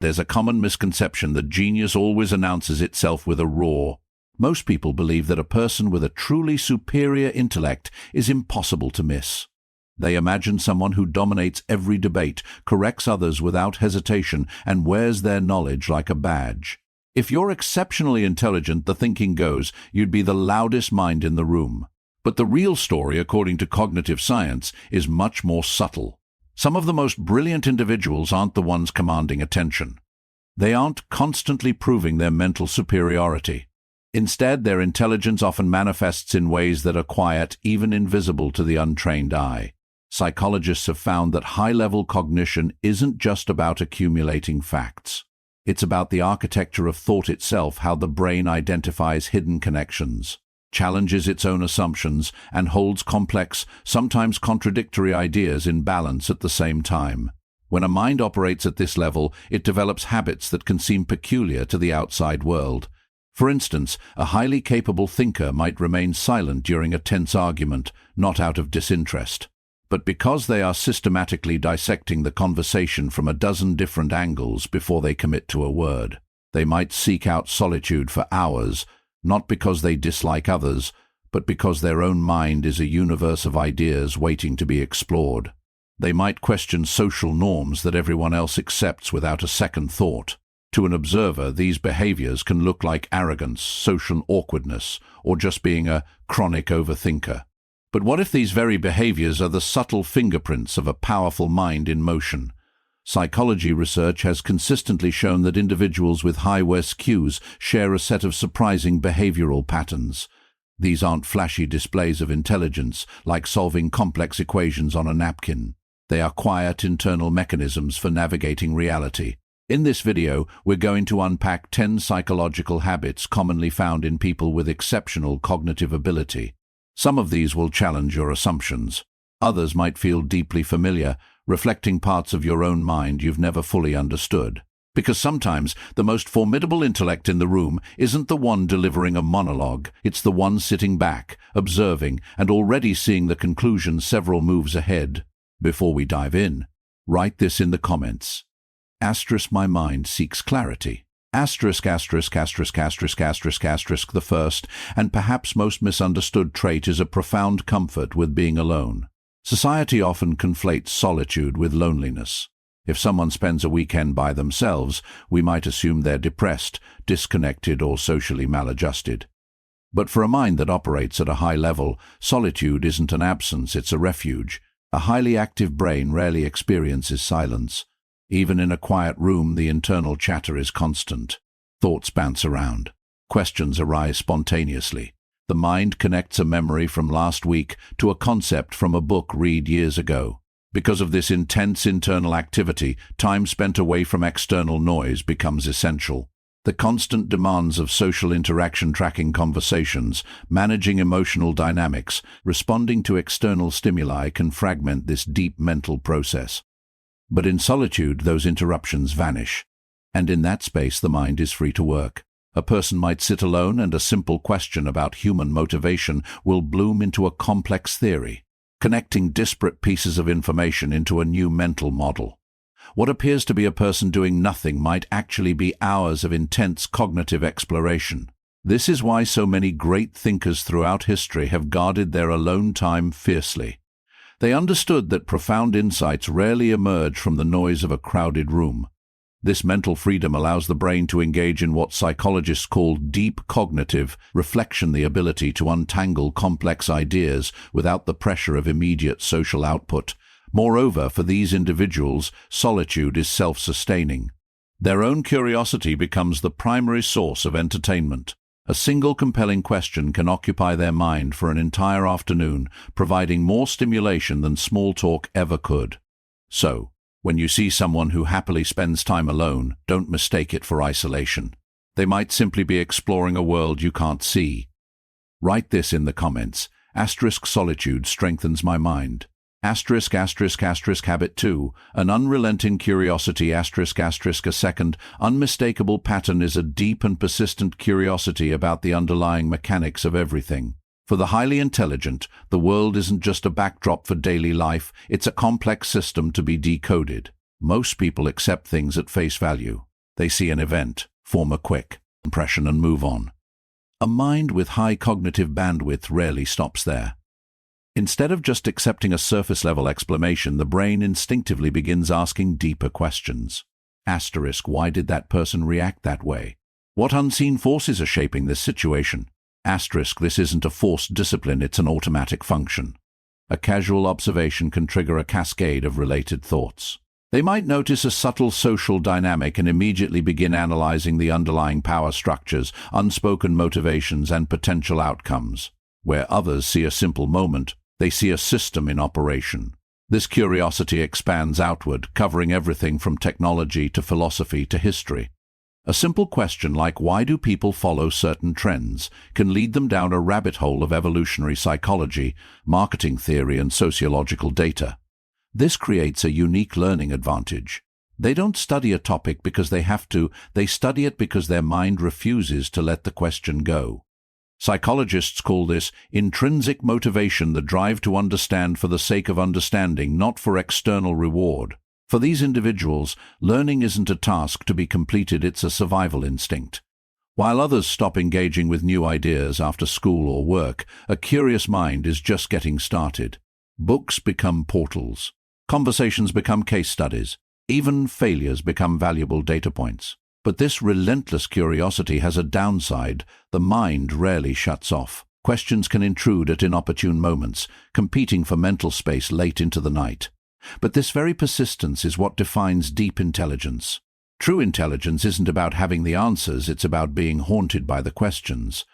There's a common misconception that genius always announces itself with a roar. Most people believe that a person with a truly superior intellect is impossible to miss. They imagine someone who dominates every debate, corrects others without hesitation, and wears their knowledge like a badge. If you're exceptionally intelligent, the thinking goes, you'd be the loudest mind in the room. But the real story, according to cognitive science, is much more subtle. Some of the most brilliant individuals aren't the ones commanding attention. They aren't constantly proving their mental superiority. Instead, their intelligence often manifests in ways that are quiet, even invisible to the untrained eye. Psychologists have found that high-level cognition isn't just about accumulating facts. It's about the architecture of thought itself, how the brain identifies hidden connections, challenges its own assumptions, and holds complex, sometimes contradictory ideas in balance at the same time. When a mind operates at this level, it develops habits that can seem peculiar to the outside world. For instance, a highly capable thinker might remain silent during a tense argument, not out of disinterest, but because they are systematically dissecting the conversation from a dozen different angles before they commit to a word. They might seek out solitude for hours, not because they dislike others, but because their own mind is a universe of ideas waiting to be explored. They might question social norms that everyone else accepts without a second thought. To an observer, these behaviors can look like arrogance, social awkwardness, or just being a chronic overthinker. But what if these very behaviors are the subtle fingerprints of a powerful mind in motion? Psychology research has consistently shown that individuals with high WES-Qs share a set of surprising behavioral patterns. These aren't flashy displays of intelligence, like solving complex equations on a napkin. They are quiet internal mechanisms for navigating reality. In this video, we're going to unpack 10 psychological habits commonly found in people with exceptional cognitive ability. Some of these will challenge your assumptions. Others might feel deeply familiar, reflecting parts of your own mind you've never fully understood. Because sometimes the most formidable intellect in the room isn't the one delivering a monologue, it's the one sitting back, observing, and already seeing the conclusion several moves ahead. Before we dive in, write this in the comments. My mind seeks clarity. The first and perhaps most misunderstood trait is a profound comfort with being alone. Society often conflates solitude with loneliness. If someone spends a weekend by themselves, we might assume they're depressed, disconnected, or socially maladjusted. But for a mind that operates at a high level, solitude isn't an absence, it's a refuge. A highly active brain rarely experiences silence. Even in a quiet room, the internal chatter is constant. Thoughts bounce around. Questions arise spontaneously. The mind connects a memory from last week to a concept from a book read years ago. Because of this intense internal activity, time spent away from external noise becomes essential. The constant demands of social interaction, tracking conversations, managing emotional dynamics, responding to external stimuli can fragment this deep mental process. But in solitude, those interruptions vanish, and in that space the mind is free to work. A person might sit alone, and a simple question about human motivation will bloom into a complex theory, connecting disparate pieces of information into a new mental model. What appears to be a person doing nothing might actually be hours of intense cognitive exploration. This is why so many great thinkers throughout history have guarded their alone time fiercely. They understood that profound insights rarely emerge from the noise of a crowded room. This mental freedom allows the brain to engage in what psychologists call deep cognitive reflection, the ability to untangle complex ideas without the pressure of immediate social output. Moreover, for these individuals, solitude is self-sustaining. Their own curiosity becomes the primary source of entertainment. A single compelling question can occupy their mind for an entire afternoon, providing more stimulation than small talk ever could. So, when you see someone who happily spends time alone, don't mistake it for isolation. They might simply be exploring a world you can't see. Write this in the comments. Solitude strengthens my mind. Habit 2. An unrelenting curiosity. A second, unmistakable pattern is a deep and persistent curiosity about the underlying mechanics of everything. For the highly intelligent, the world isn't just a backdrop for daily life, it's a complex system to be decoded. Most people accept things at face value. They see an event, form a quick impression and move on. A mind with high cognitive bandwidth rarely stops there. Instead of just accepting a surface-level explanation, the brain instinctively begins asking deeper questions. Asterisk, why did that person react that way? What unseen forces are shaping this situation? Asterisk, this isn't a forced discipline, it's an automatic function. A casual observation can trigger a cascade of related thoughts. They might notice a subtle social dynamic and immediately begin analyzing the underlying power structures, unspoken motivations, and potential outcomes. Where others see a simple moment, they see a system in operation. This curiosity expands outward, covering everything from technology to philosophy to history. A simple question like why do people follow certain trends can lead them down a rabbit hole of evolutionary psychology, marketing theory, and sociological data. This creates a unique learning advantage. They don't study a topic because they have to, they study it because their mind refuses to let the question go. Psychologists call this intrinsic motivation, the drive to understand for the sake of understanding, not for external reward. For these individuals, learning isn't a task to be completed, it's a survival instinct. While others stop engaging with new ideas after school or work, a curious mind is just getting started. Books become portals. Conversations become case studies. Even failures become valuable data points. But this relentless curiosity has a downside. The mind rarely shuts off. Questions can intrude at inopportune moments, competing for mental space late into the night. But this very persistence is what defines deep intelligence. True intelligence isn't about having the answers, it's about being haunted by the questions.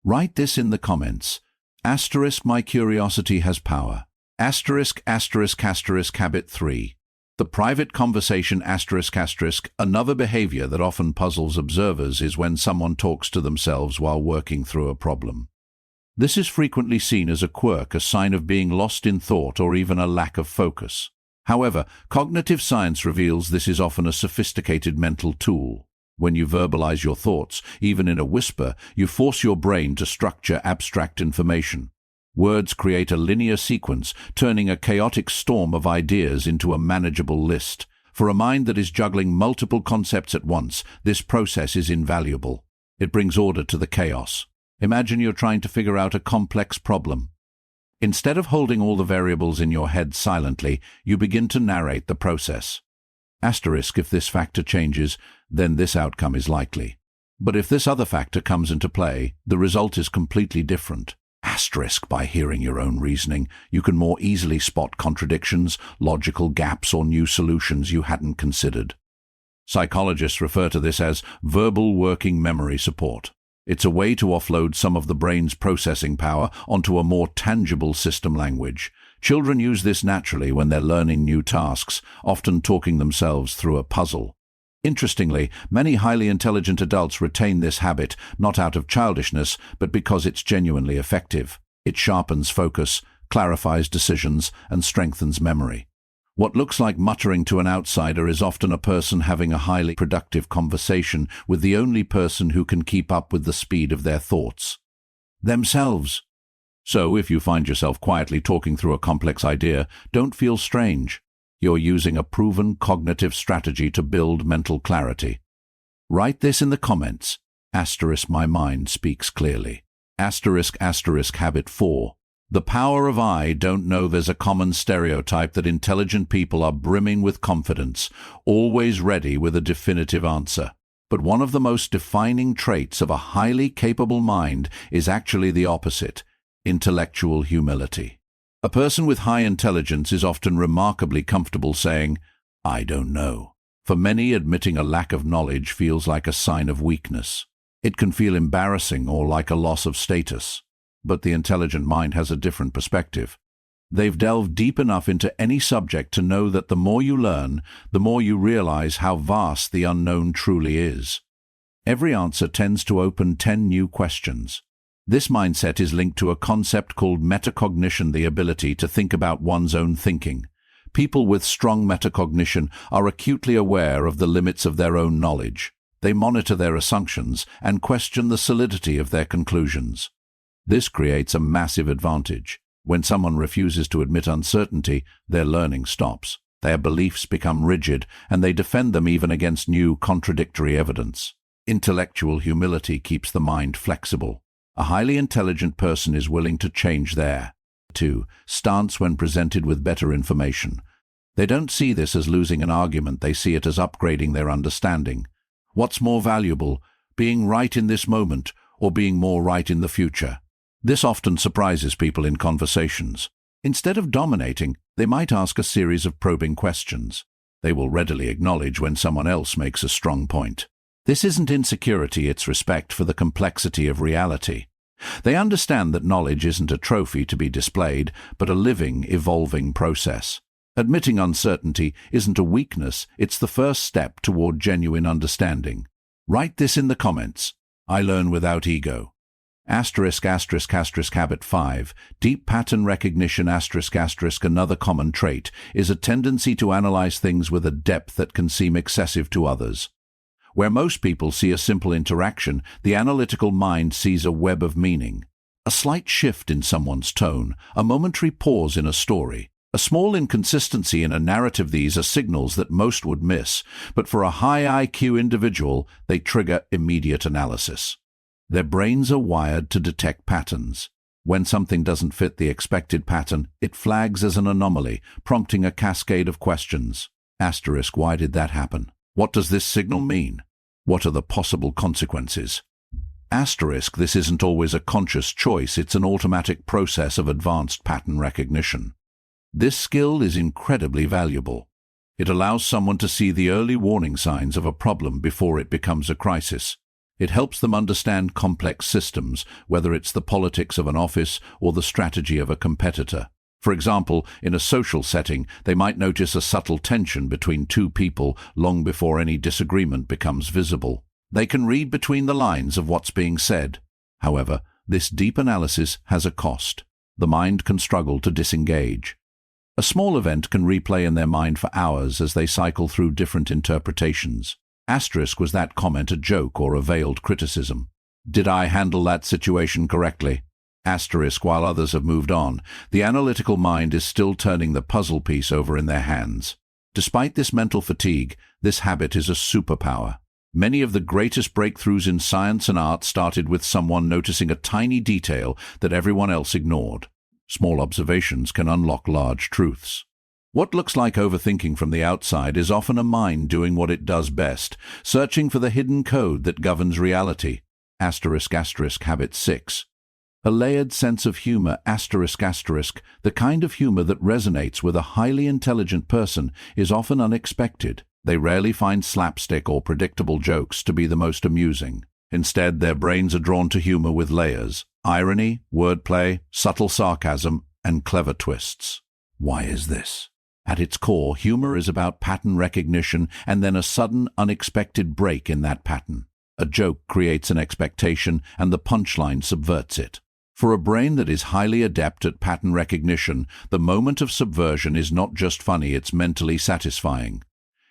Write this in the comments. Asterisk, my curiosity has power. Asterisk, asterisk, asterisk, habit 3. The private conversation asterisk asterisk. Another behavior that often puzzles observers is when someone talks to themselves while working through a problem. This is frequently seen as a quirk, a sign of being lost in thought or even a lack of focus. However, cognitive science reveals this is often a sophisticated mental tool. When you verbalize your thoughts, even in a whisper, you force your brain to structure abstract information. Words create a linear sequence, turning a chaotic storm of ideas into a manageable list. For a mind that is juggling multiple concepts at once, this process is invaluable. It brings order to the chaos. Imagine you're trying to figure out a complex problem. Instead of holding all the variables in your head silently, you begin to narrate the process. Asterisk, if this factor changes, then this outcome is likely. But if this other factor comes into play, the result is completely different. Asterisk, by hearing your own reasoning, you can more easily spot contradictions, logical gaps, or new solutions you hadn't considered. Psychologists refer to this as verbal working memory support. It's a way to offload some of the brain's processing power onto a more tangible system language. Children use this naturally when they're learning new tasks, often talking themselves through a puzzle. Interestingly, many highly intelligent adults retain this habit, not out of childishness, but because it's genuinely effective. It sharpens focus, clarifies decisions, and strengthens memory. What looks like muttering to an outsider is often a person having a highly productive conversation with the only person who can keep up with the speed of their thoughts. Themselves. So, if you find yourself quietly talking through a complex idea, don't feel strange. You're using a proven cognitive strategy to build mental clarity. Write this in the comments. Asterisk, my mind speaks clearly. Asterisk, asterisk, habit 4. The power of I don't know. There's a common stereotype that intelligent people are brimming with confidence, always ready with a definitive answer. But one of the most defining traits of a highly capable mind is actually the opposite: intellectual humility. A person with high intelligence is often remarkably comfortable saying, "I don't know." For many, admitting a lack of knowledge feels like a sign of weakness. It can feel embarrassing or like a loss of status. But the intelligent mind has a different perspective. They've delved deep enough into any subject to know that the more you learn, the more you realize how vast the unknown truly is. Every answer tends to open 10 new questions. This mindset is linked to a concept called metacognition, the ability to think about one's own thinking. People with strong metacognition are acutely aware of the limits of their own knowledge. They monitor their assumptions and question the solidity of their conclusions. This creates a massive advantage. When someone refuses to admit uncertainty, their learning stops. Their beliefs become rigid, and they defend them even against new, contradictory evidence. Intellectual humility keeps the mind flexible. A highly intelligent person is willing to change their 2. stance when presented with better information. They don't see this as losing an argument, they see it as upgrading their understanding. What's more valuable, being right in this moment or being more right in the future? This often surprises people in conversations. Instead of dominating, they might ask a series of probing questions. They will readily acknowledge when someone else makes a strong point. This isn't insecurity, it's respect for the complexity of reality. They understand that knowledge isn't a trophy to be displayed, but a living, evolving process. Admitting uncertainty isn't a weakness, it's the first step toward genuine understanding. Write this in the comments. I learn without ego. Habit 5. Deep pattern recognition ***. Another common trait is a tendency to analyze things with a depth that can seem excessive to others. Where most people see a simple interaction, the analytical mind sees a web of meaning. A slight shift in someone's tone, a momentary pause in a story, a small inconsistency in a narrative, these are signals that most would miss, but for a high IQ individual, they trigger immediate analysis. Their brains are wired to detect patterns. When something doesn't fit the expected pattern, it flags as an anomaly, prompting a cascade of questions. Why did that happen? What does this signal mean? What are the possible consequences? This isn't always a conscious choice, it's an automatic process of advanced pattern recognition. This skill is incredibly valuable. It allows someone to see the early warning signs of a problem before it becomes a crisis. It helps them understand complex systems, whether it's the politics of an office or the strategy of a competitor. For example, in a social setting, they might notice a subtle tension between two people long before any disagreement becomes visible. They can read between the lines of what's being said. However, this deep analysis has a cost. The mind can struggle to disengage. A small event can replay in their mind for hours as they cycle through different interpretations. Was that comment a joke or a veiled criticism? Did I handle that situation correctly? While others have moved on, the analytical mind is still turning the puzzle piece over in their hands. Despite this mental fatigue, this habit is a superpower. Many of the greatest breakthroughs in science and art started with someone noticing a tiny detail that everyone else ignored. Small observations can unlock large truths. What looks like overthinking from the outside is often a mind doing what it does best, searching for the hidden code that governs reality. Habit 6. A layered sense of humor ***. The kind of humor that resonates with a highly intelligent person is often unexpected. They rarely find slapstick or predictable jokes to be the most amusing. Instead, their brains are drawn to humor with layers, irony, wordplay, subtle sarcasm, and clever twists. Why is this? At its core, humor is about pattern recognition and then a sudden, unexpected break in that pattern. A joke creates an expectation, and the punchline subverts it. For a brain that is highly adept at pattern recognition, the moment of subversion is not just funny, it's mentally satisfying.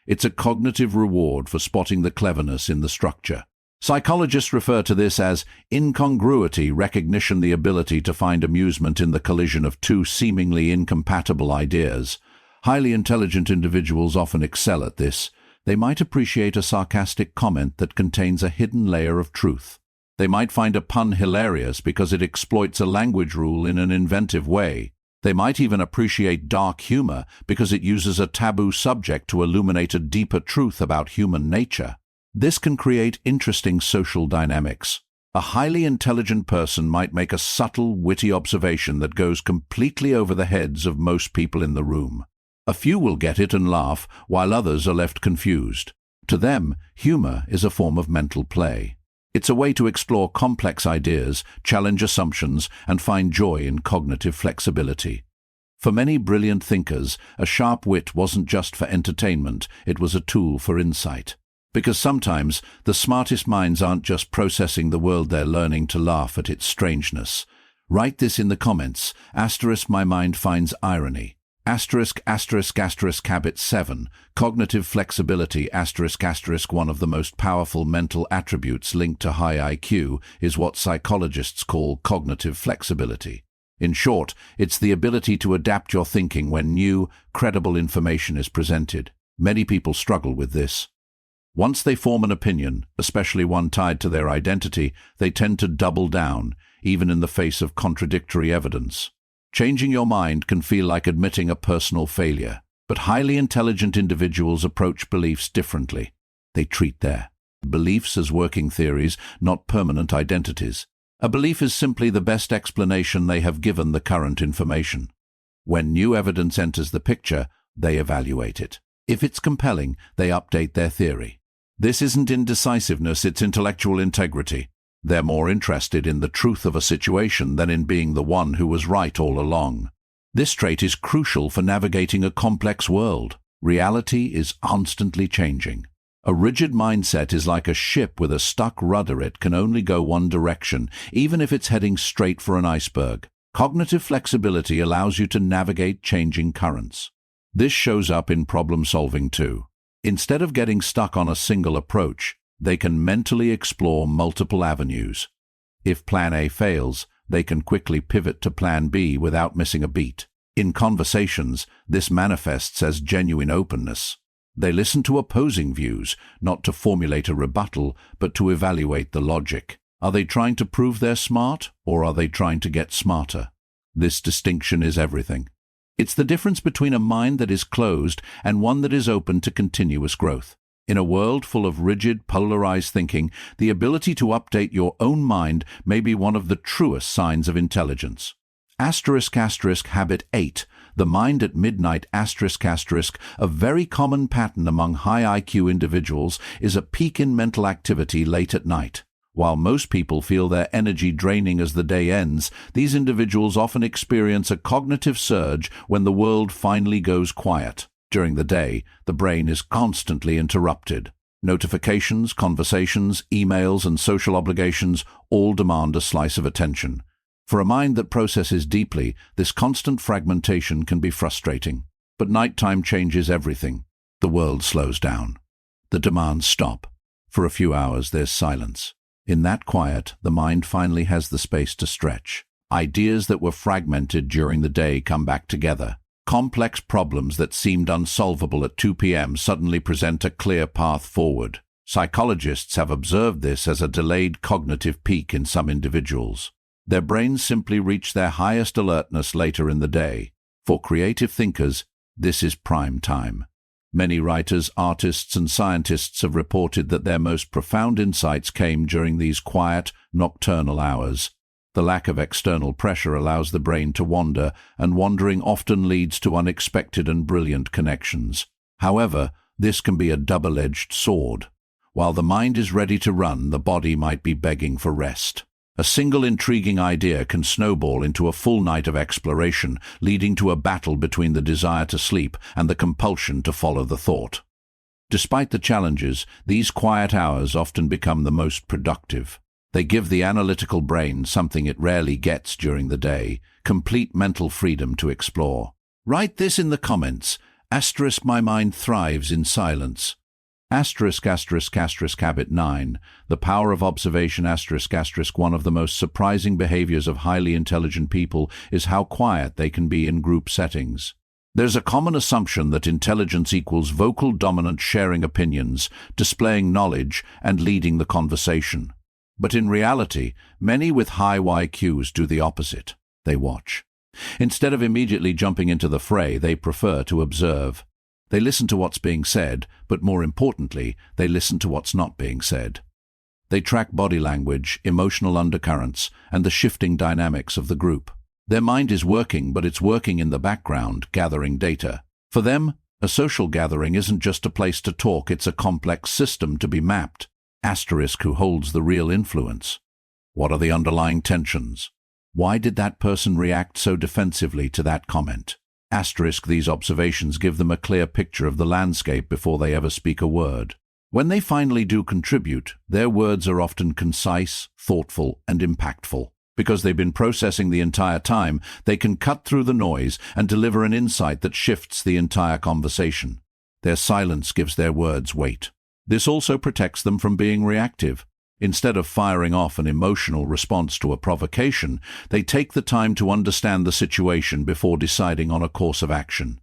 It's a cognitive reward for spotting the cleverness in the structure. Psychologists refer to this as incongruity recognition, the ability to find amusement in the collision of two seemingly incompatible ideas. Highly intelligent individuals often excel at this. They might appreciate a sarcastic comment that contains a hidden layer of truth. They might find a pun hilarious because it exploits a language rule in an inventive way. They might even appreciate dark humor because it uses a taboo subject to illuminate a deeper truth about human nature. This can create interesting social dynamics. A highly intelligent person might make a subtle, witty observation that goes completely over the heads of most people in the room. A few will get it and laugh, while others are left confused. To them, humor is a form of mental play. It's a way to explore complex ideas, challenge assumptions, and find joy in cognitive flexibility. For many brilliant thinkers, a sharp wit wasn't just for entertainment, it was a tool for insight. Because sometimes, the smartest minds aren't just processing the world, they're learning to laugh at its strangeness. Write this in the comments. My mind finds irony. Habit 7. Cognitive flexibility ***. One of the most powerful mental attributes linked to high IQ is what psychologists call cognitive flexibility. In short, it's the ability to adapt your thinking when new, credible information is presented. Many people struggle with this. Once they form an opinion, especially one tied to their identity, they tend to double down, even in the face of contradictory evidence. Changing your mind can feel like admitting a personal failure, but highly intelligent individuals approach beliefs differently. They treat their beliefs as working theories, not permanent identities. A belief is simply the best explanation they have given the current information. When new evidence enters the picture, they evaluate it. If it's compelling, they update their theory. This isn't indecisiveness, it's intellectual integrity. They're more interested in the truth of a situation than in being the one who was right all along. This trait is crucial for navigating a complex world. Reality is constantly changing. A rigid mindset is like a ship with a stuck rudder. It can only go one direction, even if it's heading straight for an iceberg. Cognitive flexibility allows you to navigate changing currents. This shows up in problem solving too. Instead of getting stuck on a single approach, they can mentally explore multiple avenues. If Plan A fails, they can quickly pivot to Plan B without missing a beat. In conversations, this manifests as genuine openness. They listen to opposing views, not to formulate a rebuttal, but to evaluate the logic. Are they trying to prove they're smart, or are they trying to get smarter? This distinction is everything. It's the difference between a mind that is closed and one that is open to continuous growth. In a world full of rigid, polarized thinking, the ability to update your own mind may be one of the truest signs of intelligence. Habit 8. The mind at midnight. A very common pattern among high IQ individuals is a peak in mental activity late at night. While most people feel their energy draining as the day ends, these individuals often experience a cognitive surge when the world finally goes quiet. During the day, the brain is constantly interrupted. Notifications, conversations, emails, and social obligations all demand a slice of attention. For a mind that processes deeply, this constant fragmentation can be frustrating. But nighttime changes everything. The world slows down. The demands stop. For a few hours, there's silence. In that quiet, the mind finally has the space to stretch. Ideas that were fragmented during the day come back together. Complex problems that seemed unsolvable at 2 p.m. suddenly present a clear path forward. Psychologists have observed this as a delayed cognitive peak in some individuals. Their brains simply reach their highest alertness later in the day. For creative thinkers, this is prime time. Many writers, artists, and scientists have reported that their most profound insights came during these quiet, nocturnal hours. The lack of external pressure allows the brain to wander, and wandering often leads to unexpected and brilliant connections. However, this can be a double-edged sword. While the mind is ready to run, the body might be begging for rest. A single intriguing idea can snowball into a full night of exploration, leading to a battle between the desire to sleep and the compulsion to follow the thought. Despite the challenges, these quiet hours often become the most productive. They give the analytical brain something it rarely gets during the day: complete mental freedom to explore. Write this in the comments. My mind thrives in silence. Habit 9. The power of observation. One of the most surprising behaviors of highly intelligent people is how quiet they can be in group settings. There's a common assumption that intelligence equals vocal dominance, sharing opinions, displaying knowledge, and leading the conversation. But in reality, many with high IQs do the opposite. They watch. Instead of immediately jumping into the fray, they prefer to observe. They listen to what's being said, but more importantly, they listen to what's not being said. They track body language, emotional undercurrents, and the shifting dynamics of the group. Their mind is working, but it's working in the background, gathering data. For them, a social gathering isn't just a place to talk, it's a complex system to be mapped. Who holds the real influence? What are the underlying tensions? Why did that person react so defensively to that comment? These observations give them a clear picture of the landscape before they ever speak a word. When they finally do contribute, their words are often concise, thoughtful, and impactful. Because they've been processing the entire time, they can cut through the noise and deliver an insight that shifts the entire conversation. Their silence gives their words weight. This also protects them from being reactive. Instead of firing off an emotional response to a provocation, they take the time to understand the situation before deciding on a course of action.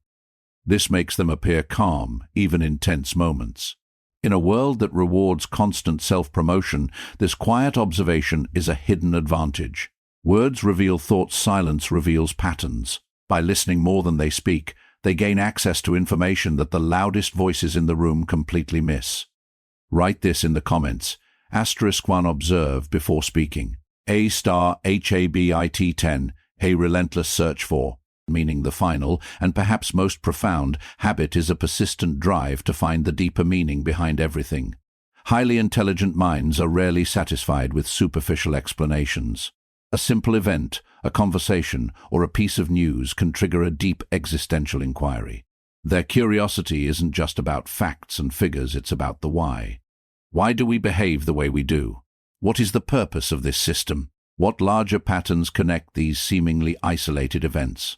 This makes them appear calm, even in tense moments. In a world that rewards constant self-promotion, this quiet observation is a hidden advantage. Words reveal thoughts, silence reveals patterns. By listening more than they speak, they gain access to information that the loudest voices in the room completely miss. Write this in the comments. *1 observe before speaking. *HABIT 10, a relentless search for, meaning the final, and perhaps most profound, habit is a persistent drive to find the deeper meaning behind everything. Highly intelligent minds are rarely satisfied with superficial explanations. A simple event, a conversation, or a piece of news can trigger a deep existential inquiry. Their curiosity isn't just about facts and figures, it's about the why. Why do we behave the way we do? What is the purpose of this system? What larger patterns connect these seemingly isolated events?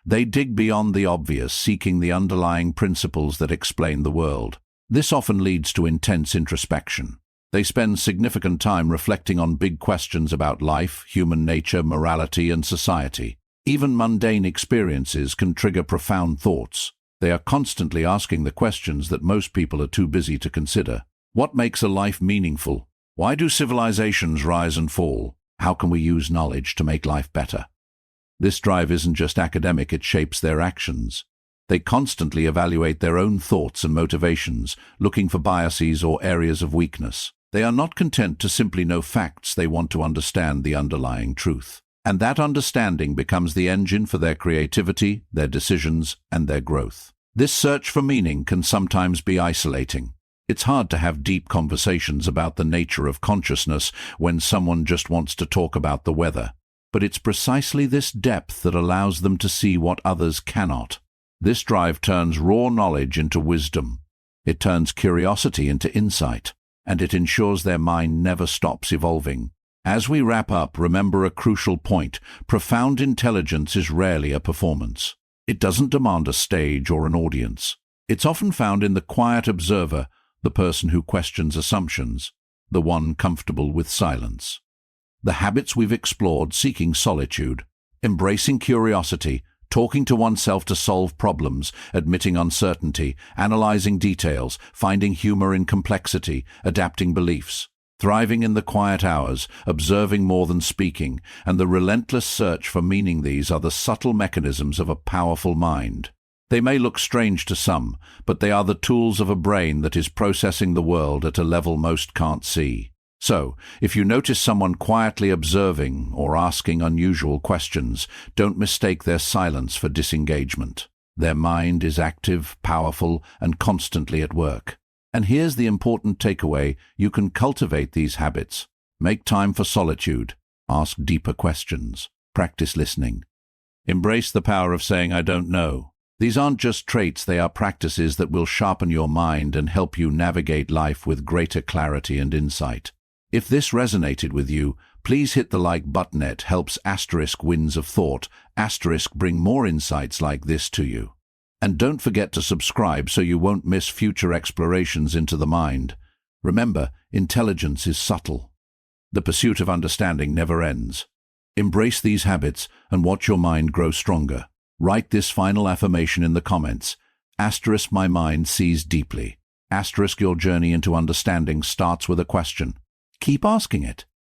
They dig beyond the obvious, seeking the underlying principles that explain the world. This often leads to intense introspection. They spend significant time reflecting on big questions about life, human nature, morality, and society. Even mundane experiences can trigger profound thoughts. They are constantly asking the questions that most people are too busy to consider. What makes a life meaningful? Why do civilizations rise and fall? How can we use knowledge to make life better? This drive isn't just academic, it shapes their actions. They constantly evaluate their own thoughts and motivations, looking for biases or areas of weakness. They are not content to simply know facts, they want to understand the underlying truth. And that understanding becomes the engine for their creativity, their decisions, and their growth. This search for meaning can sometimes be isolating. It's hard to have deep conversations about the nature of consciousness when someone just wants to talk about the weather. But it's precisely this depth that allows them to see what others cannot. This drive turns raw knowledge into wisdom. It turns curiosity into insight, and it ensures their mind never stops evolving. As we wrap up, remember a crucial point. Profound intelligence is rarely a performance. It doesn't demand a stage or an audience. It's often found in the quiet observer, the person who questions assumptions, the one comfortable with silence. The habits we've explored: seeking solitude, embracing curiosity, talking to oneself to solve problems, admitting uncertainty, analyzing details, finding humor in complexity, adapting beliefs, thriving in the quiet hours, observing more than speaking, and the relentless search for meaning. These are the subtle mechanisms of a powerful mind. They may look strange to some, but they are the tools of a brain that is processing the world at a level most can't see. So, if you notice someone quietly observing or asking unusual questions, don't mistake their silence for disengagement. Their mind is active, powerful, and constantly at work. And here's the important takeaway: you can cultivate these habits. Make time for solitude. Ask deeper questions. Practice listening. Embrace the power of saying, "I don't know." These aren't just traits, they are practices that will sharpen your mind and help you navigate life with greater clarity and insight. If this resonated with you, please hit the like button. It helps *Winds of Thought bring more insights like this to you. And don't forget to subscribe so you won't miss future explorations into the mind. Remember, intelligence is subtle. The pursuit of understanding never ends. Embrace these habits and watch your mind grow stronger. Write this final affirmation in the comments. *My mind sees deeply. Your journey into understanding starts with a question. Keep asking it.